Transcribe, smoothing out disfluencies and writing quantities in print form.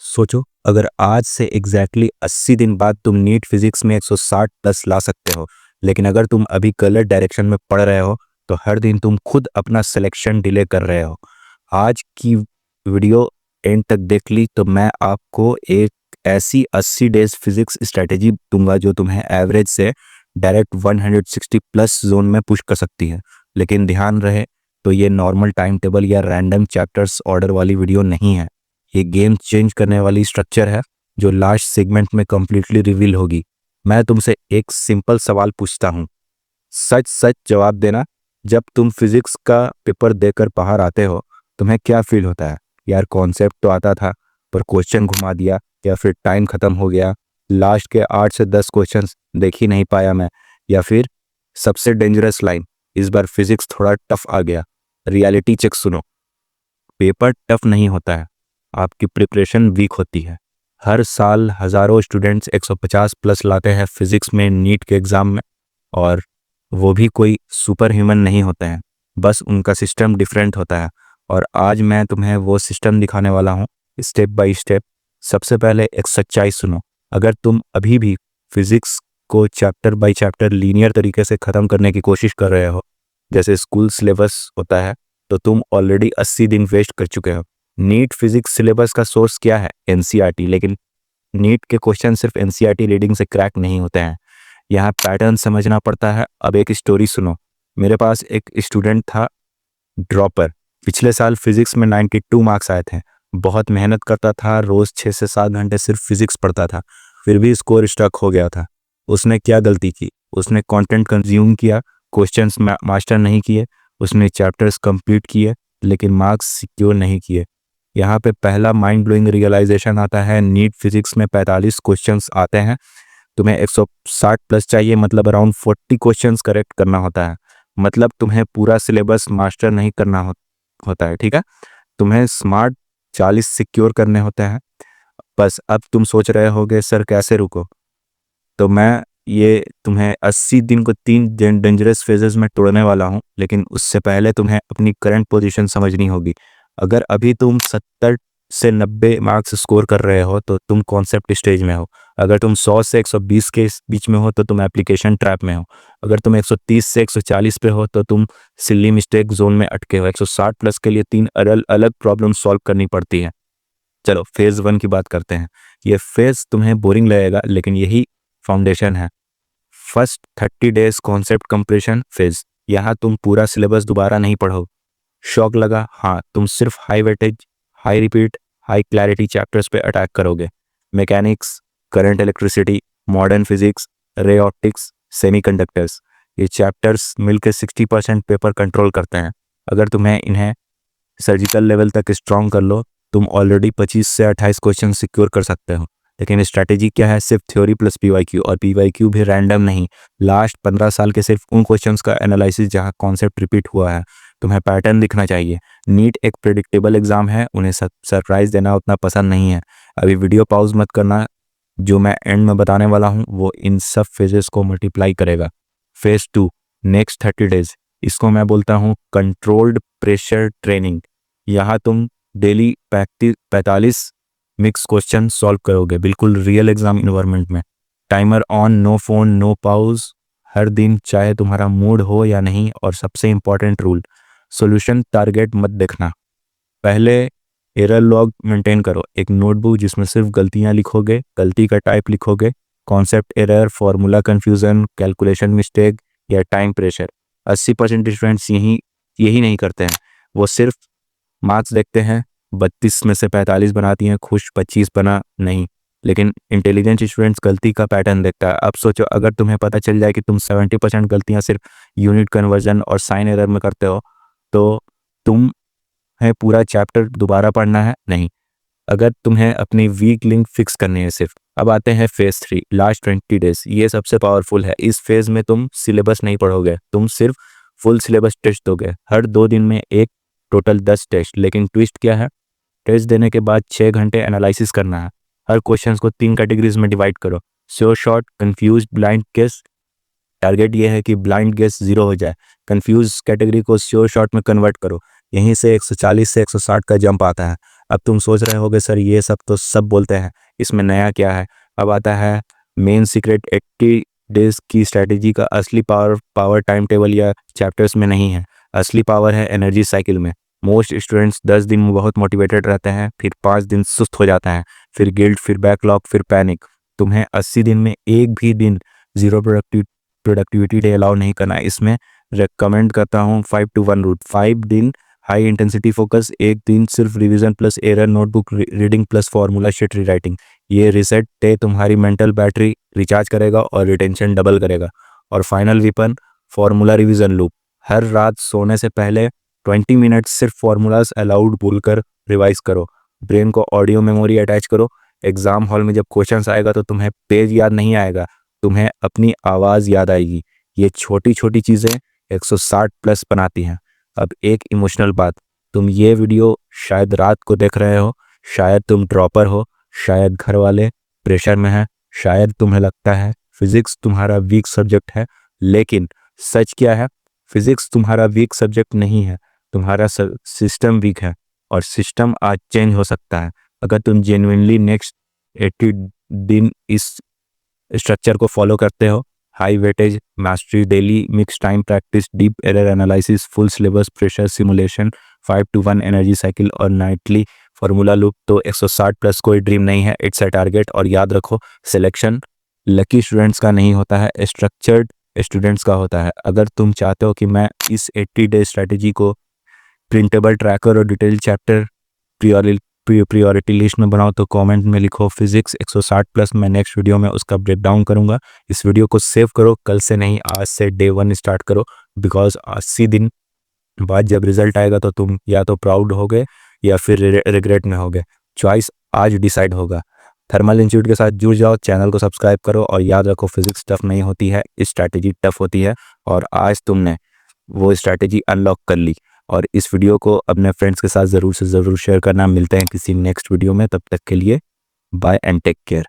सोचो, अगर आज से एग्जैक्टली 80 दिन बाद तुम नीट फिजिक्स में 160 प्लस ला सकते हो, लेकिन अगर तुम अभी गलत डायरेक्शन में पढ़ रहे हो तो हर दिन तुम खुद अपना सिलेक्शन डिले कर रहे हो। आज की वीडियो एंड तक देख ली तो मैं आपको एक ऐसी 80 डेज फिजिक्स स्ट्रेटेजी दूंगा जो तुम्हें एवरेज से डायरेक्ट 160 प्लस जोन में पुश कर सकती है। लेकिन ध्यान रहे, तो ये नॉर्मल टाइम टेबल या रैंडम चैप्टर्स ऑर्डर वाली वीडियो नहीं है। ये गेम चेंज करने वाली स्ट्रक्चर है जो लास्ट सेगमेंट में कंप्लीटली रिवील होगी। मैं तुमसे एक सिंपल सवाल पूछता हूँ, सच सच जवाब देना। जब तुम फिजिक्स का पेपर देकर बाहर आते हो तुम्हें क्या फील होता है? यार, कॉन्सेप्ट तो आता था पर क्वेश्चन घुमा दिया, या फिर टाइम खत्म हो गया, लास्ट के 8 से 10 क्वेश्चन देख ही नहीं पाया मैं, या फिर सबसे डेंजरस लाइन, इस बार फिजिक्स थोड़ा टफ आ गया। रियलिटी चेक सुनो, पेपर टफ नहीं होता है, आपकी प्रिपरेशन वीक होती है। हर साल हज़ारों स्टूडेंट्स 150 प्लस लाते हैं फिजिक्स में नीट के एग्ज़ाम में, और वो भी कोई सुपर ह्यूमन नहीं होते हैं, बस उनका सिस्टम डिफरेंट होता है। और आज मैं तुम्हें वो सिस्टम दिखाने वाला हूँ, स्टेप बाय स्टेप। सबसे पहले एक सच्चाई सुनो, अगर तुम अभी भी फिजिक्स को चैप्टर बाय चैप्टर लीनियर तरीके से ख़त्म करने की कोशिश कर रहे हो जैसे स्कूल सिलेबस होता है, तो तुम ऑलरेडी 80 दिन वेस्ट कर चुके हो। नीट फिजिक्स सिलेबस का सोर्स क्या है? एनसीईआरटी। लेकिन नीट के क्वेश्चन सिर्फ एनसीईआरटी रीडिंग से क्रैक नहीं होते हैं, यहाँ पैटर्न समझना पड़ता है। अब एक स्टोरी सुनो। मेरे पास एक स्टूडेंट था, ड्रॉपर। पिछले साल फिजिक्स में 92 मार्क्स आए थे, बहुत मेहनत करता था, रोज 6 से 7 घंटे सिर्फ फिजिक्स पढ़ता था, फिर भी स्कोर स्टक हो गया था। उसने क्या गलती की? उसने कंटेंट कंज्यूम किया, क्वेश्चंस मास्टर नहीं किए, उसने चैप्टर्स कंप्लीट किए लेकिन मार्क्स सिक्योर नहीं किए। यहाँ पे पहला माइंड ब्लोइंग रियलाइजेशन आता है, नीट फिजिक्स में 45 क्वेश्चंस आते हैं, तुम्हें 160 प्लस चाहिए, मतलब अराउंड 40 क्वेश्चंस करेक्ट करना होता है। मतलब तुम्हें पूरा सिलेबस मास्टर नहीं करना होता है, ठीक है? तुम्हें स्मार्ट 40 सिक्योर करने होते हैं। बस अब तुम सोच रहे होगे सर कैसे रुको, तो मैं ये तुम्हें 80 दिन को 3 डेंजरस फेजेस में तोड़ने वाला हूँ। लेकिन उससे पहले तुम्हें अपनी करंट पोजीशन समझनी होगी। अगर अभी तुम 70 से 90 मार्क्स स्कोर कर रहे हो तो तुम कॉन्सेप्ट स्टेज में हो। अगर तुम 100 से 120 के बीच में हो तो तुम एप्लीकेशन ट्रैप में हो। अगर तुम 130 से 140 पे हो तो तुम सिली मिस्टेक जोन में अटके हो। 160 प्लस के लिए 3 अलग अलग प्रॉब्लम सॉल्व करनी पड़ती है। चलो फेज 1 की बात करते हैं। ये फेज तुम्हें बोरिंग लगेगा लेकिन यही फाउंडेशन है। First 30 days concept completion phase. यहाँ तुम पूरा सिलेबस दोबारा नहीं पढ़ो। शॉक लगा? हाँ, तुम सिर्फ high weightage, high repeat, high clarity chapters पे अटैक करोगे। Mechanics, current electricity, modern physics, ray optics, semiconductors, ये चैप्टर्स मिलकर 60% पेपर कंट्रोल करते हैं। अगर तुम्हें इन्हें सर्जिकल लेवल तक स्ट्रॉन्ग कर लो, तुम ऑलरेडी 25 से 28 क्वेश्चन सिक्योर कर सकते हो। लेकिन स्ट्रैटेजी क्या है? सिर्फ थ्योरी प्लस पीवाईक्यू, और पीवाईक्यू भी रैंडम नहीं। लास्ट 15 साल के सिर्फ उन क्वेश्चंस का एनालिसिस जहां कॉन्सेप्ट रिपीट हुआ है। तुम्हें पैटर्न दिखना चाहिए। नीट एक प्रेडिक्टेबल एग्जाम है, उन्हें सरप्राइज देना उतना पसंद नहीं है। अभी वीडियो पॉज मत करना, जो मैं एंड में बताने वाला हूँ वो इन सब फेजेस को मल्टीप्लाई करेगा। फेज 2, नेक्स्ट 30 डेज, इसको मैं बोलता हूँ कंट्रोल्ड प्रेशर ट्रेनिंग। यहाँ तुम डेली 45 मिक्स क्वेश्चन सॉल्व करोगे, बिल्कुल रियल एग्जाम इन्वायरमेंट में। Timer on, no phone, no pause, हर दिन चाहे तुम्हारा मूड हो या नहीं। और सबसे इंपॉर्टेंट रूल, सॉल्यूशन टारगेट मत देखना, पहले एरर लॉग मेंटेन करो। एक नोटबुक जिसमें सिर्फ गलतियां लिखोगे, गलती का टाइप लिखोगे, concept error, formula confusion, calculation mistake या टाइम प्रेशर। 80% स्टूडेंट्स यही नहीं करते हैं, वो सिर्फ मार्क्स देखते हैं, 32 में से 45 बनाती हैं, खुश, 25 बना नहीं। लेकिन इंटेलिजेंट स्टूडेंट्स गलती का पैटर्न देखता है। अब सोचो, अगर तुम्हें पता चल जाए कि तुम 70% गलतियां सिर्फ यूनिट कन्वर्जन और साइन एरर में करते हो, तो तुम्हें पूरा चैप्टर दोबारा पढ़ना है नहीं। अगर तुम्हें अपनी वीक लिंक फिक्स करनी है सिर्फ। अब आते हैं फेज 3, लास्ट 20 डेज। ये सबसे पावरफुल है। इस फेज में तुम सिलेबस नहीं पढ़ोगे, तुम सिर्फ फुल सिलेबस टेस्ट दोगे। हर 2 दिन में एक, टोटल 10 टेस्ट। लेकिन ट्विस्ट क्या है? टेस्ट देने के बाद 6 घंटे एनालिसिस करना है। हर क्वेश्चन को 3 कैटेगरीज में डिवाइड करो, sure shot, confuse, blind guess. Target ये है कि ब्लाइंड गेस 0 हो जाए। कंफ्यूज कैटेगरी को श्योर शॉट में कन्वर्ट करो, यहीं से 140 से 160 का जंप आता है। अब तुम सोच रहे होगे सर ये सब तो सब बोलते हैं, इसमें नया क्या है। अब आता है मेन सीक्रेट। 80 डेज की स्ट्रैटेजी का असली पावर टाइम टेबल या चैप्टर्स में नहीं है। असली पावर है एनर्जी साइकिल में। मोस्ट स्टूडेंट्स 10 दिन में बहुत मोटिवेटेड रहते हैं, फिर 5 दिन सुस्त हो जाता है, फिर गिल्ट, फिर बैकलॉग, फिर पैनिक। तुम्हें 80 दिन में एक भी दिन जीरो प्रोडक्टिविटी डे अलाउ नहीं करना है। इसमें रेकमेंड करता हूँ 5-to-1 रूट। 5 दिन हाई इंटेंसिटी फोकस, एक दिन सिर्फ revision plus error notebook reading plus formula sheet rewriting. ये रिसेट डे तुम्हारी मेंटल बैटरी रिचार्ज करेगा और रिटेंशन डबल करेगा। और final weapon, formula revision loop. हर रात सोने से पहले 20 मिनट सिर्फ फॉर्मूलाज अलाउड बोलकर रिवाइज करो। ब्रेन को ऑडियो मेमोरी अटैच करो। एग्जाम हॉल में जब क्वेश्चंस आएगा तो तुम्हें पेज याद नहीं आएगा, तुम्हें अपनी आवाज़ याद आएगी। ये छोटी छोटी चीज़ें 160 प्लस बनाती हैं। अब एक इमोशनल बात, तुम ये वीडियो शायद रात को देख रहे हो, शायद तुम ड्रॉपर हो, शायद घर वाले प्रेशर में हैं, शायद तुम्हें लगता है फिजिक्स तुम्हारा वीक सब्जेक्ट है। लेकिन सच क्या है, फिजिक्स तुम्हारा वीक सब्जेक्ट नहीं है, तुम्हारा सिस्टम वीक है। और सिस्टम आज चेंज हो सकता है अगर तुम जेन्युइनली नेक्स्ट 80 दिन इस स्ट्रक्चर को फॉलो करते हो। High weightage mastery, daily mix time practice, deep error analysis, full syllabus, pressure simulation, 5-to-1 energy cycle और नाइटली फार्मूला लूप। तो 160 प्लस कोई ड्रीम नहीं है, इट्स अ टारगेट। और याद रखो, सिलेक्शन लकी स्टूडेंट्स का नहीं होता है, स्ट्रक्चर्ड स्टूडेंट्स का होता है। अगर तुम चाहते हो कि मैं इस 80 डे स्ट्रैटेजी को प्रिंटेबल ट्रैकर और डिटेल चैप्टर प्रियोरिटी लिस्ट में बनाओ तो कमेंट में लिखो फिजिक्स 160 प्लस। मैं नेक्स्ट वीडियो में उसका ब्रेक डाउन करूंगा। इस वीडियो को सेव करो, कल से नहीं आज से डे 1 स्टार्ट करो। बिकॉज 80 दिन बाद जब रिजल्ट आएगा तो तुम या तो प्राउड होगे या फिर रिग्रेट में होगे। चॉइस आज डिसाइड होगा। थर्मल इंस्टीट्यूट के साथ जुड़ जाओ, चैनल को सब्सक्राइब करो और याद रखो फिजिक्स टफ नहीं होती है, स्ट्रैटेजी टफ होती है। और आज तुमने वो स्ट्रैटेजी अनलॉक कर ली। और इस वीडियो को अपने फ्रेंड्स के साथ ज़रूर से ज़रूर शेयर करना। मिलते हैं किसी नेक्स्ट वीडियो में, तब तक के लिए बाय एंड टेक केयर।